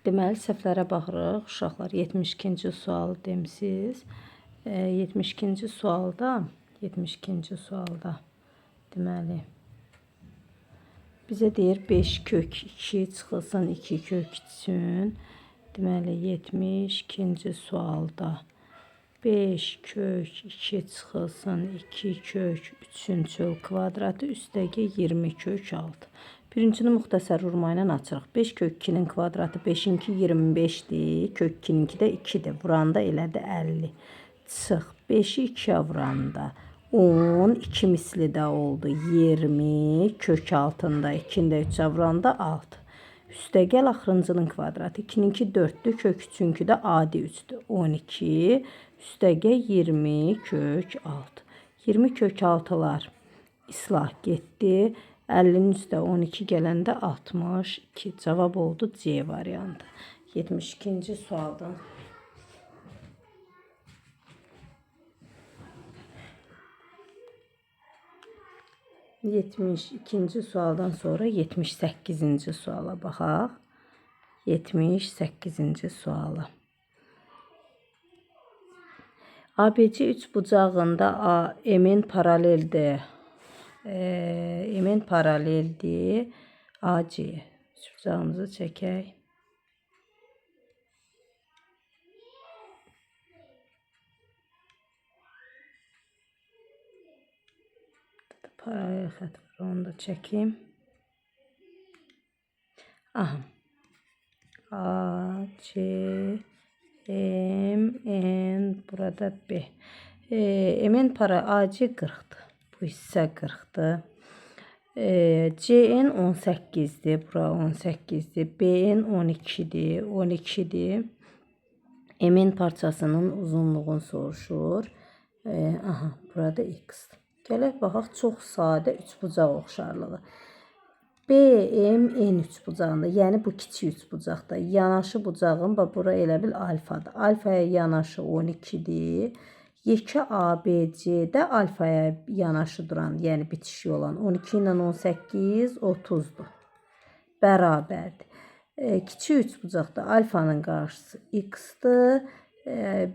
Deməli, səhvlərə baxırıq. Uşaqlar 72-ci sual demisiz. 72-ci sualda deməli bizə deyir 5 kök 2 çıxılsın 2 kök üçün. Deməli 72-ci sualda 5 kök 2 çıxılsın 2 kök 3'ün çöl kvadratı üstəgə 20 kök 6. Birincini müxtəsər vurma ilə açırıq. 5 kök 2'nin kvadratı 5'inki 25'dir. Kök 2'ninki də 2'dir. Vuranda elədi 50. Çıx. 5'i 2'ye vuranda 10. 2 misli də oldu. 20. Kök altında 2'ni də 3'e vuranda 6. Üstə gəl axırıncının kvadratı. 2'ninki 4'dür. Kök 3'ünkü də adi 3'dür. 12. Üstə gəl 20 kök 6. 20 kök 6'lar islah getdi. 50'nin üstə 12 gələndə 62. Cavab oldu C variantı. 72-ci sualdan. İkinci sualdan sonra 78-ci suala baxaq. 78-ci suala. ABC üçbucağında M'in paraleldir. M'in paraleldir AC. Üçbucağımızı çəkək. Paralel xət var, onu da çəkeyim. Aha. A, C, M, N, burada B. M'in AC 40'dır. Bu hissə 40'dır. CN 18'dir. Bura 18'dir. BN 12'dir. 12'dir. M'in parçasının uzunluğunu soruşur. Aha, burada X'dir. Gələk baxaq, çox sadə üçbucaq oxşarlığı. BMN üçbucağında, yəni bu kiçik üçbucaqda yanaşı bucağın, bura elə bil alfadır. Alfaya yanaşı 12'dir. Yekə ABC'də alfaya yanaşı duran, yəni bitişik olan 12 ilə 18 30'dur. Bərabərdir. Kiçik üçbucaqda alfanın qarşısı X'dir.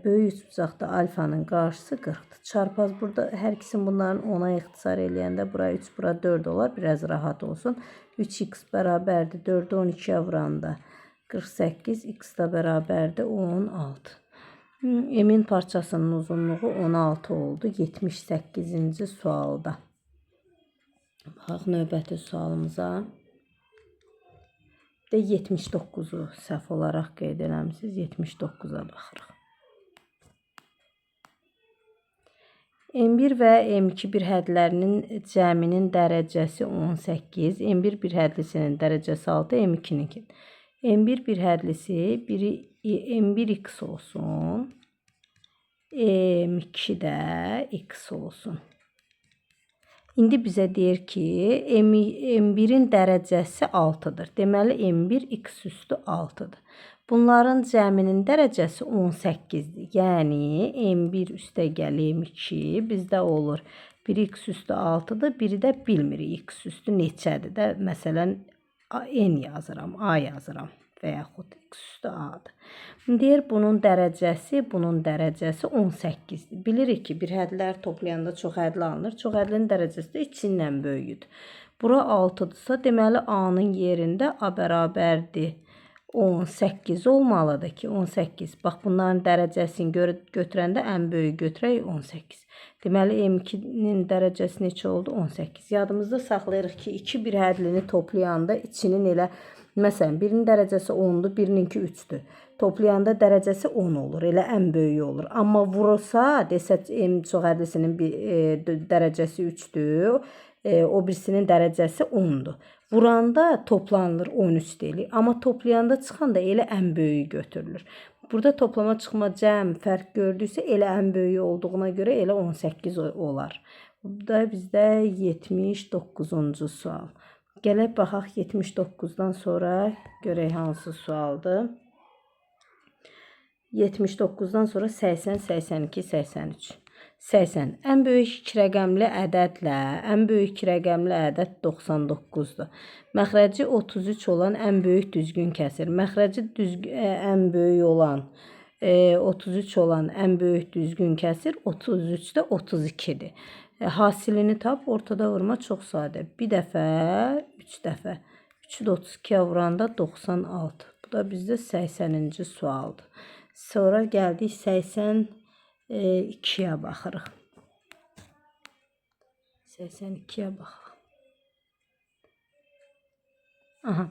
Böyük üçbucaqda alfanın qarşısı 40'dır. Çarpaz burada hər ikisini bunların 10'a ixtisar eləyəndə bura 3, bura 4 olar. Biraz rahat olsun. 3x bərabərdir 4'ü 12'ye vuranda 48, x da bərabərdir 16. M'in parçasının uzunluğu 16 oldu 78-ci sualda. Baxaq növbəti sualımıza. 79'u səhv olaraq qeyd eləmişsiniz. 79'a baxırıq. M1 və M2 bir hədlərinin cəminin dərəcəsi 18. M1 bir hədlisinin dərəcəsi 6. M2'ninki. M1 bir hədlisi M1x olsun. M2 də x olsun. İndi bizə deyir ki, M1'in dərəcəsi 6'dır. Deməli, M1 x üstü 6'dır. Bunların cəminin dərəcəsi 18'dir. Yəni, M1 üstə gəl M2 bizdə olur. Biri x üstü 6'dır, biri də bilmirik x üstü neçədir də. Məsələn, n yazıram, a yazıram və yaxud x üstü a-dır. Deyir, bunun dərəcəsi 18'dir. Bilirik ki, bir hədlər toplayanda çox hədli alınır. Çox hədlinin dərəcəsi də içindən böyüdür. Bura 6'dırsa, deməli, a-nın yerində a bərabərdir 18 olmalıdır ki, 18. Bax, bunların dərəcəsini götürəndə ən böyük götürək 18. Deməli, M2'nin dərəcəsi neçə oldu? 18. Yadımızda saxlayırıq ki, 2 bir hədlini toplayanda içinin elə, məsələn, birinin dərəcəsi 10'dur, birininki 3'dür. Toplayanda dərəcəsi 10 olur, elə ən böyük olur. Amma vurulsa, desə, M çox hədlisinin dərəcəsi 3'dür, o birisinin dərəcəsi 10'dur. Vuranda toplanılır 13 deyilir. Amma toplayanda çıxanda elə ən böyüyü götürülür. Burada toplama çıxma cəm fərq gördüksə elə ən böyüyü olduğuna görə elə 18 olar. Bu da bizdə 79-cu sual. Gələk baxaq 79'dan sonra görək hansı sualdır. 79'dan sonra 80, 82, 83. 80. Ən böyük 2 rəqəmli ədədlə ən böyük 2 rəqəmli ədəd 99-dur. Məxrəci 33 olan ən böyük düzgün kəsir. Məxrəci ən böyük olan 33 olan ən böyük düzgün kəsir 33-də 32-dir. Hasilini tap, ortada vurma çox sadə. Bir dəfə, 3 dəfə. 3-ü də 32-yə vuranda 96. Bu da bizdə 80-ci sualdır. Sonra gəldik 82-yə baxırıq. 82-yə baxırıq. Aha.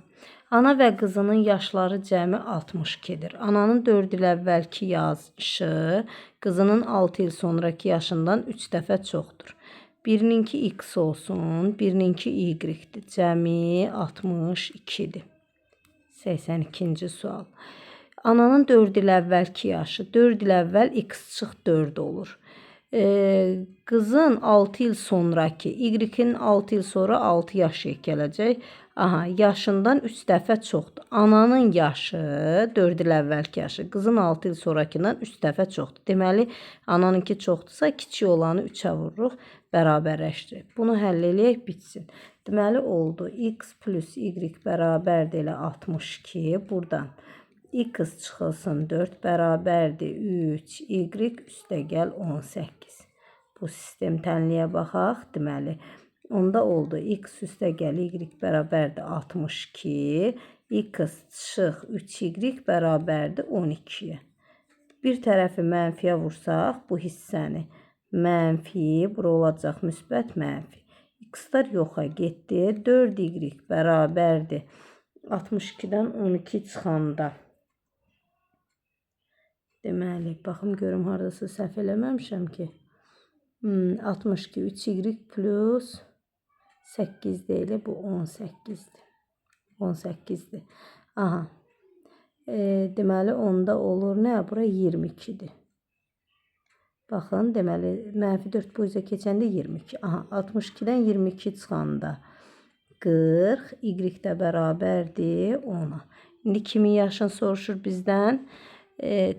Ana və qızının yaşları cəmi 62-dir. Ananın 4 il əvvəlki yaşı qızının 6 il sonraki yaşından 3 dəfə çoxdur. Birininki x olsun, birininki y-dir. Cəmi 62-dir. 82-ci sual. Ananın 4 il əvvəlki yaşı. 4 il əvvəl x çıx 4 olur. Qızın 6 il sonraki, y-in 6 il sonra 6 yaşı gələcək. Aha, yaşından 3 dəfə çoxdur. Ananın yaşı 4 il əvvəlki yaşı, qızın 6 il sonrakindən 3 dəfə çoxdur. Deməli, ananınki çoxdursa, kiçik olanı 3-ə vururuq, bərabərləşdirir. Bunu həll eləyək, bitsin. Deməli, oldu. X plus y bərabərdir elə 62. Buradan x çıxılsın 4 bərabərdir 3, y üstə gəl 18. Bu sistem tənliyə baxaq. Deməli, onda oldu. X üstə gəl y bərabərdir 62. X çıx 3y bərabərdir 12-yə. Bir tərəfi mənfiyə vursaq, bu hissəni mənfi, bura olacaq müsbət mənfi. X-lar yoxa getdi. 4y bərabərdir 62-dən 12 çıxanda. Deməli, baxım görüm haradasa səhv eləməmişəm ki. 62, 3y plus 8 deyil, bu 18-dir. 18-dir. Aha. Deməli, onda olur nə? Bura 22-dir. Baxın, deməli, mənfi 4 bu üzə keçəndə 22. Aha, 62-dən 22 çıxanda 40, y də bərabərdir 10-a. İndi kimin yaşını soruşur bizdən?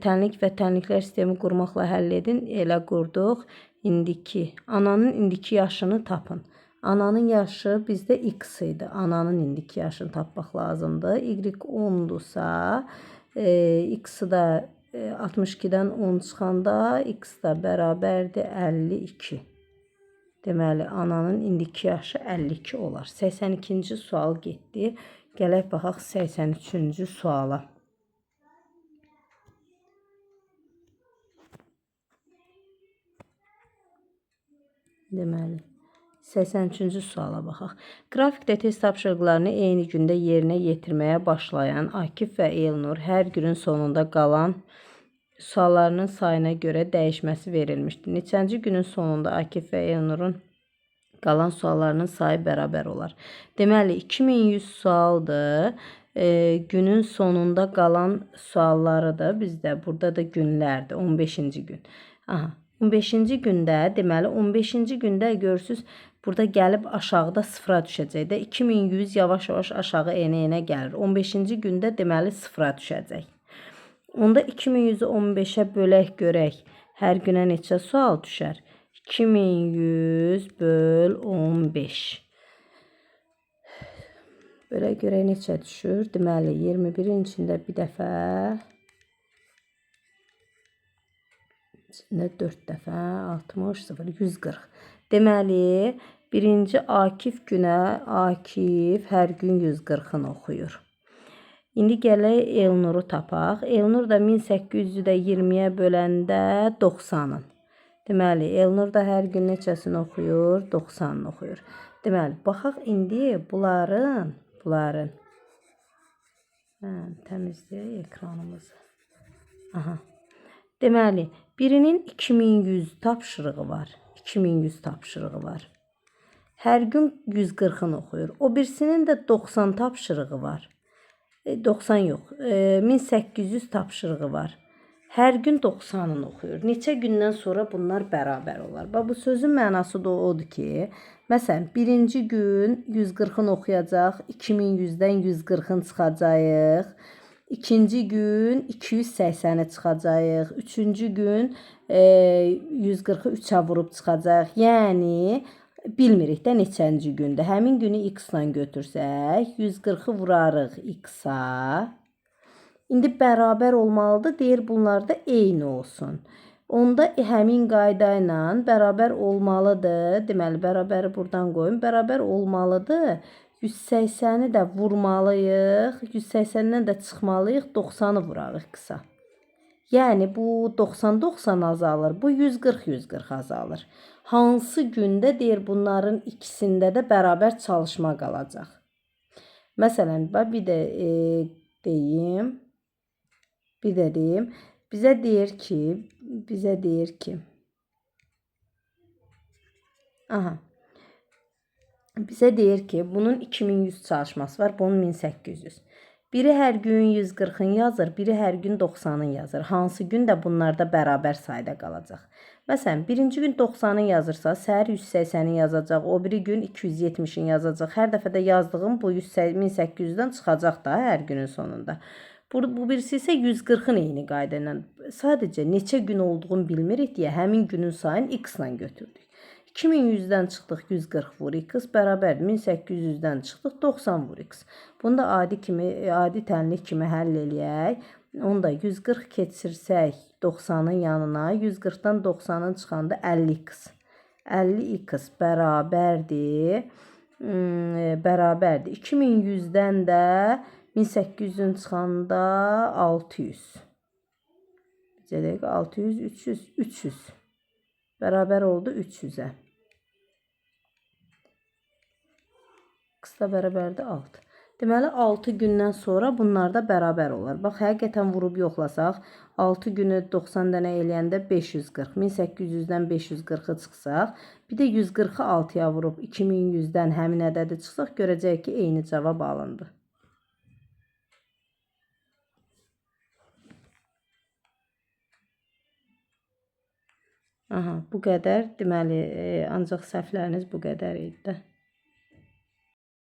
Tənlik və tənliklər sistemi qurmaqla həll edin. Elə qurduq. İndiki, ananın indiki yaşını tapın. Ananın yaşı bizdə x idi. Ananın indiki yaşını tapmaq lazımdır. Y 10-dursa, x-i da 62-dən 10 çıxanda x da bərabərdir 52. Deməli, ananın indiki yaşı 52 olar. 82-ci sual getdi. Gələk baxaq 83-cü suala. Deməli, 83-cü suala baxaq. Qrafikdə test tapşırıqlarını eyni gündə yerinə yetirməyə başlayan Akif və Elnur hər günün sonunda qalan suallarının sayına görə dəyişməsi verilmişdir. Neçənci günün sonunda Akif və Elnurun qalan suallarının sayı bərabər olar. Deməli, 2100 sualdır. Günün sonunda qalan sualları da bizdə, burada da günlərdir. 15-ci gün. Aha. 15-ci gündə, deməli 15-ci gündə görürsünüz, burada gəlib aşağıda sıfıra düşəcək də 2100 yavaş-yavaş aşağı enə-enə gəlir. 15-ci gündə deməli sıfıra düşəcək. Onda 2100-ü 15-ə bölək görək. Hər günə neçə sual düşər? 2100 böl 15. Belə görək neçə düşür? Deməli 21-in içində bir dəfə, içində 4 dəfə, 60, 0, 140. Deməli, birinci Akif günə, Akif hər gün 140-ını oxuyur. İndi gələk Elnuru tapaq. Elnur da 1800-ü də 20-yə böləndə 90-ın. Deməli, Elnur da hər gün neçəsini oxuyur? 90-ını oxuyur. Deməli, baxaq indi bunların, təmizləyək ekranımızı. Aha. Deməli, birinin 2100 tapşırığı var. 2100 tapşırığı var. Hər gün 140-ını oxuyur. O birisinin də 90 tapşırığı var. 90 yox, 1800 tapşırığı var. Hər gün 90-ını oxuyur. Neçə gündən sonra bunlar bərabər olar? Bu sözün mənası da odur ki, məsələn, birinci gün 140-ını oxuyacaq, 2100-dən 140-ını çıxacaq. İkinci gün 280-ə çıxacağıq. Üçüncü gün 140-ı 3-ə vurub çıxacaq. Yəni bilmirik də neçənci gündür. Həmin günü x-la götürsək, 140-ı vurarıq x-a. İndi bərabər olmalıdır. Deyir bunlar da eyni olsun. Onda həmin qayda ilə bərabər olmalıdır. Deməli, bərabəri buradan qoyun. Bərabər olmalıdır. 180-i də vurmalıyıq. 180-dən də çıxmalıyıq. 90-ı vurarıq qısa. Yəni, bu 90-90 azalır. Bu 140-140 azalır. Hansı gündə deyir bunların ikisində də bərabər çalışma qalacaq. Məsələn, bir də deyim. Bizə deyir ki, bizə deyir ki, bunun 2100 çalışması var, bunun 1800. Biri hər gün 140-ın yazır, biri hər gün 90-ın yazır. Hansı gün də bunlarda bərabər sayda qalacaq. Məsələn, birinci gün 90-ın yazırsa, səhər 180-in yazacaq, o biri gün 270-in yazacaq. Hər dəfə də yazdığım bu 1800-dən çıxacaq da hər günün sonunda. Bu birisi isə 140-ın eyni qayda ilə. Sadəcə neçə gün olduğunu bilmirik deyə həmin günün sayını x-la götürdük. 2100-dən çıxdıq 140 vur x bərabər 1800-dən çıxdıq 90 vur x. Bunu da adi tənlik kimi həll eləyək. Onu da 140 keçirsək 90-ın yanına 140-dan 90-ın çıxanda 50x. 50x bərabərdir. 2100-dən də 1800-ün çıxanda 600. Bizə deyək 600, 300. Bərabər oldu 300-ə. X da bərabərdir 6. Deməli, 6 gündən sonra bunlar da bərabər olar. Bax, həqiqətən vurub yoxlasaq, 6 günü 90 dənə eləyəndə 540. 1800-dən 540-ı çıxsaq, bir də 140-ı 6-ya vurub 2100-dən həmin ədədi çıxsaq, görəcək ki, eyni cavab alındı. Bu qədər. Deməli, ancaq səhvləriniz bu qədər idi də.